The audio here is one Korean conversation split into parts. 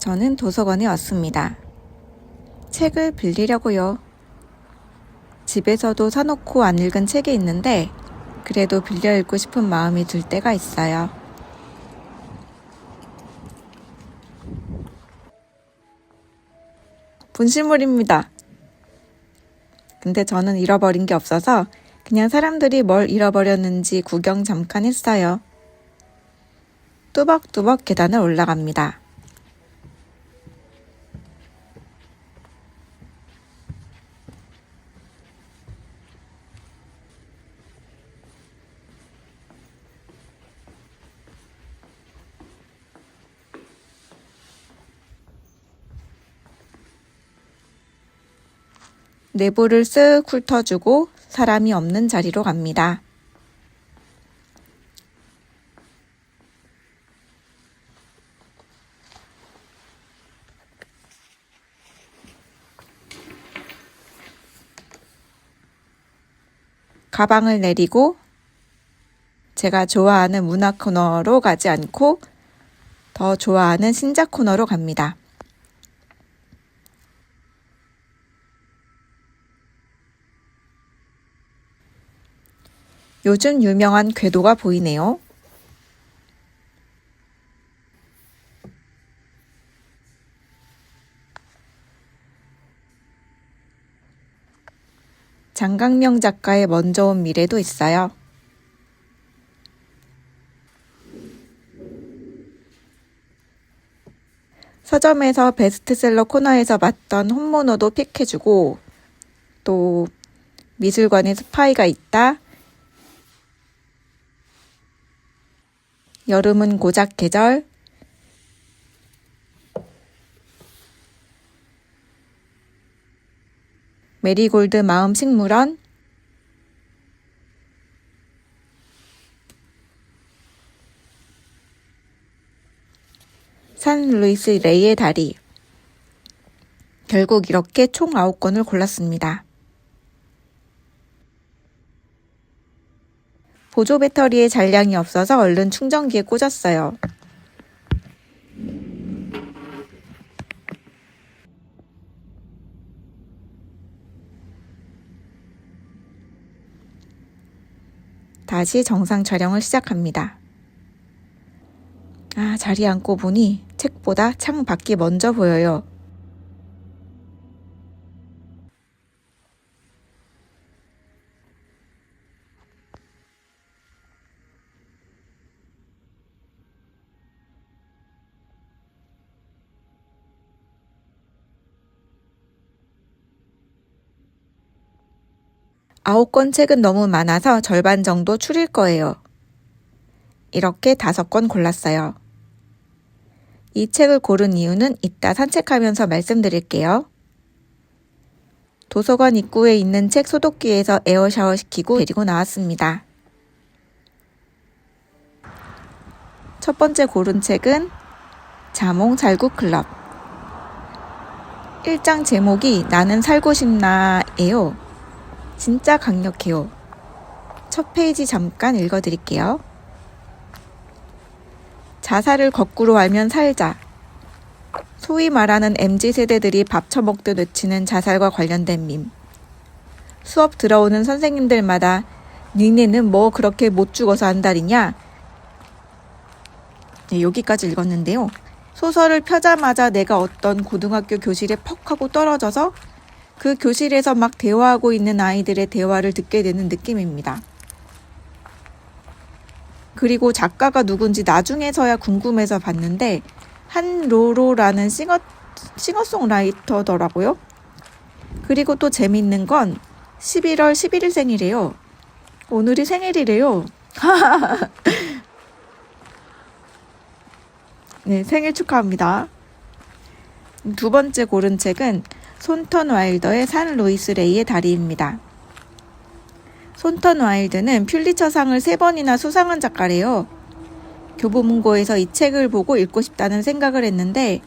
저는 도서관에 왔습니다. 책을 빌리려고요. 집에서도 사놓고 안 읽은 책이 있는데 그래도 빌려 읽고 싶은 마음이 들 때가 있어요. 분실물입니다. 근데 저는 잃어버린 게 없어서 그냥 사람들이 뭘 잃어버렸는지 구경 잠깐 했어요. 뚜벅뚜벅 계단을 올라갑니다. 내부를 쓱 훑어주고 사람이 없는 자리로 갑니다. 가방을 내리고 제가 좋아하는 문화 코너로 가지 않고 더 좋아하는 신작 코너로 갑니다. 요즘 유명한 궤도가 보이네요. 장강명 작가의 먼저 온 미래도 있어요. 서점에서 베스트셀러 코너에서 봤던 혼모노도 픽해주고 또 미술관에 스파이가 있다. 여름은 고작 계절. 메리골드 마음 식물원. 산 루이스 레이의 다리. 결국 이렇게 총 9권을 골랐습니다. 보조 배터리에 잔량이 없어서 얼른 충전기에 꽂았어요. 다시 정상 촬영을 시작합니다. 자리에 앉고 보니 책보다 창 밖이 먼저 보여요. 아홉 권 책은 너무 많아서 절반 정도 추릴 거예요. 이렇게 5권 골랐어요. 이 책을 고른 이유는 이따 산책하면서 말씀드릴게요. 도서관 입구에 있는 책 소독기에서 에어샤워 시키고 데리고 나왔습니다. 첫 번째 고른 책은 자몽 살구 클럽. 1장 제목이 나는 살고 싶나예요. 진짜 강력해요. 첫 페이지 잠깐 읽어드릴게요. 자살을 거꾸로 알면 살자. 소위 말하는 MZ세대들이 밥 처먹듯 외치는 자살과 관련된 밈. 수업 들어오는 선생님들마다 니네는 뭐 그렇게 못 죽어서 한다리냐? 네, 여기까지 읽었는데요. 소설을 펴자마자 내가 어떤 고등학교 교실에 퍽 하고 떨어져서 그 교실에서 막 대화하고 있는 아이들의 대화를 듣게 되는 느낌입니다. 그리고 작가가 누군지 나중에서야 궁금해서 봤는데 한로로라는 싱어송라이터더라고요. 그리고 또 재밌는 건 11월 11일 생일이래요. 오늘이 생일이래요. 네, 생일 축하합니다. 두 번째 고른 책은 손턴 와일더의 산 루이스 레이의 다리입니다. 손턴 와일드는 퓰리처상을 3번이나 수상한 작가래요. 교보문고에서 이 책을 보고 읽고 싶다는 생각을 했는데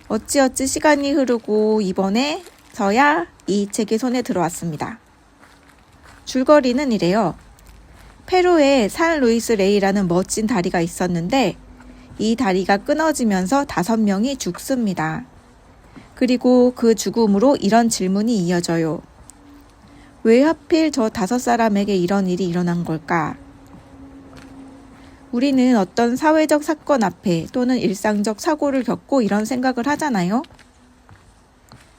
어찌어찌 시간이 흐르고 이번에서야 이 책이 손에 들어왔습니다. 줄거리는 이래요. 페루에 산 루이스 레이라는 멋진 다리가 있었는데 이 다리가 끊어지면서 5명이 죽습니다. 그리고 그 죽음으로 이런 질문이 이어져요. 왜 하필 저 5사람에게 이런 일이 일어난 걸까? 우리는 어떤 사회적 사건 앞에 또는 일상적 사고를 겪고 이런 생각을 하잖아요.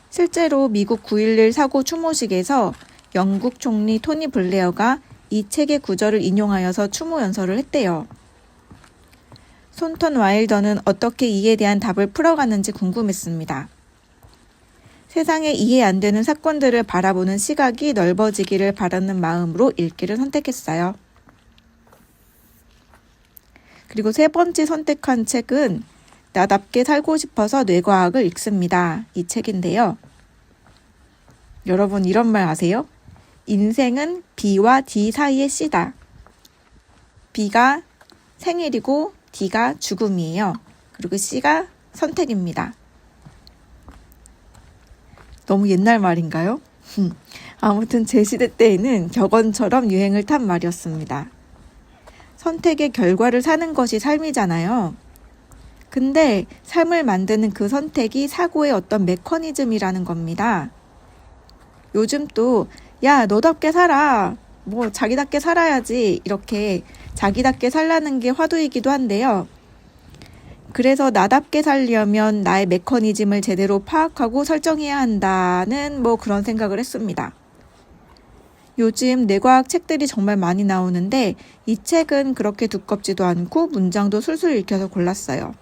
실제로 미국 9.11 사고 추모식에서 영국 총리 토니 블레어가 이 책의 구절을 인용하여서 추모 연설을 했대요. 손턴 와일더는 어떻게 이에 대한 답을 풀어가는지 궁금했습니다. 세상에 이해 안 되는 사건들을 바라보는 시각이 넓어지기를 바라는 마음으로 읽기를 선택했어요. 그리고 3번째 선택한 책은 나답게 살고 싶어서 뇌과학을 읽습니다. 이 책인데요. 여러분 이런 말 아세요? 인생은 B와 D 사이의 C다. B가 생일이고 D가 죽음이에요. 그리고 C가 선택입니다. 너무 옛날 말인가요? 아무튼 제 시대 때에는 격언처럼 유행을 탄 말이었습니다. 선택의 결과를 사는 것이 삶이잖아요. 근데 삶을 만드는 그 선택이 사고의 어떤 메커니즘이라는 겁니다. 요즘 또 야, 너답게 살아. 자기답게 살아야지. 이렇게 자기답게 살라는 게 화두이기도 한데요. 그래서 나답게 살려면 나의 메커니즘을 제대로 파악하고 설정해야 한다는 그런 생각을 했습니다. 요즘 뇌과학 책들이 정말 많이 나오는데 이 책은 그렇게 두껍지도 않고 문장도 술술 읽혀서 골랐어요.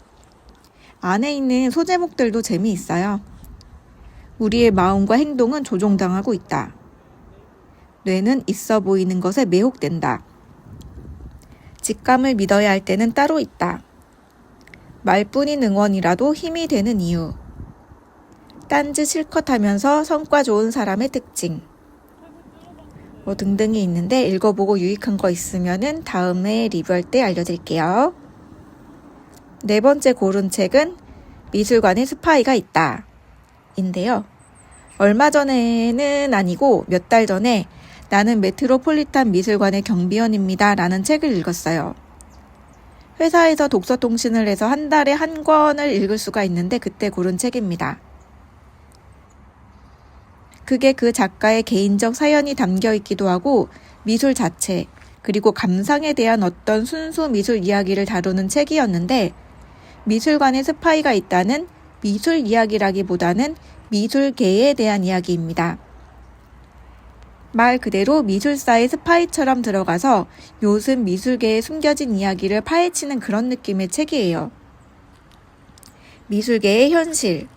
안에 있는 소제목들도 재미있어요. 우리의 마음과 행동은 조종당하고 있다. 뇌는 있어 보이는 것에 매혹된다. 직감을 믿어야 할 때는 따로 있다. 말뿐인 응원이라도 힘이 되는 이유. 딴짓 실컷 하면서 성과 좋은 사람의 특징. 등등이 있는데 읽어보고 유익한 거 있으면은 다음에 리뷰할 때 알려드릴게요. 4번째 고른 책은 미술관에 스파이가 있다. 인데요. 얼마 전에는 아니고 몇 달 전에 나는 메트로폴리탄 미술관의 경비원입니다. 라는 책을 읽었어요. 회사에서 독서통신을 해서 한 달에 한 권을 읽을 수가 있는데 그때 고른 책입니다. 그게 그 작가의 개인적 사연이 담겨 있기도 하고 미술 자체 그리고 감상에 대한 어떤 순수 미술 이야기를 다루는 책이었는데 미술관에 스파이가 있다는 미술 이야기라기보다는 미술계에 대한 이야기입니다. 말 그대로 미술사의 스파이처럼 들어가서 요즘 미술계에 숨겨진 이야기를 파헤치는 그런 느낌의 책이에요. 미술계의 현실,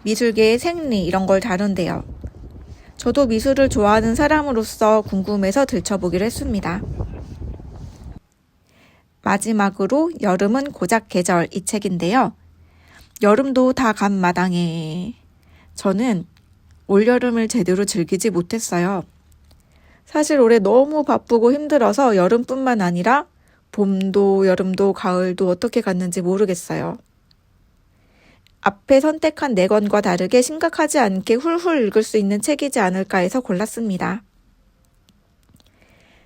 미술계의 생리 이런 걸 다룬대요. 저도 미술을 좋아하는 사람으로서 궁금해서 들춰보기로 했습니다. 마지막으로 여름은 고작 계절 이 책인데요. 여름도 다 간 마당에 저는 올여름을 제대로 즐기지 못했어요. 사실 올해 너무 바쁘고 힘들어서 여름뿐만 아니라 봄도 여름도 가을도 어떻게 갔는지 모르겠어요. 앞에 선택한 4권과 다르게 심각하지 않게 훌훌 읽을 수 있는 책이지 않을까 해서 골랐습니다.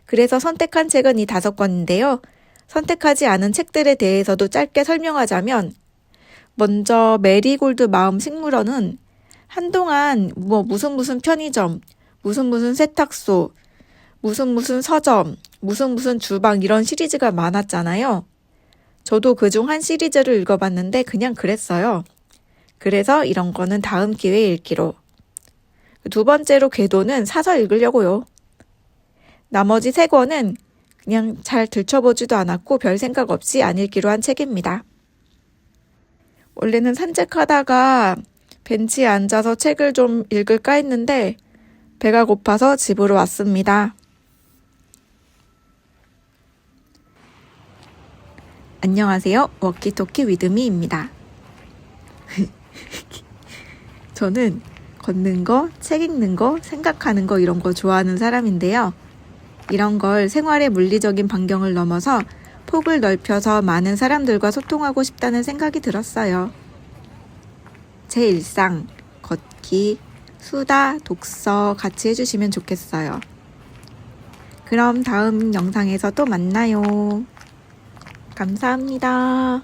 그래서 선택한 책은 이 5권인데요. 선택하지 않은 책들에 대해서도 짧게 설명하자면 먼저 메리골드 마음 식물원은 한동안 무슨 편의점, 무슨 세탁소, 무슨 서점, 무슨 주방 이런 시리즈가 많았잖아요. 저도 그중 한 시리즈를 읽어봤는데 그냥 그랬어요. 그래서 이런 거는 다음 기회에 읽기로. 2번째로 궤도는 사서 읽으려고요. 나머지 3권은 그냥 잘 들춰보지도 않았고 별 생각 없이 안 읽기로 한 책입니다. 원래는 산책하다가 벤치에 앉아서 책을 좀 읽을까 했는데 배가 고파서 집으로 왔습니다. 안녕하세요. 워키토키 위드미입니다. 저는 걷는 거, 책 읽는 거, 생각하는 거 이런 거 좋아하는 사람인데요. 이런 걸 생활의 물리적인 반경을 넘어서 폭을 넓혀서 많은 사람들과 소통하고 싶다는 생각이 들었어요. 제 일상, 걷기, 수다, 독서 같이 해주시면 좋겠어요. 그럼 다음 영상에서 또 만나요. 감사합니다.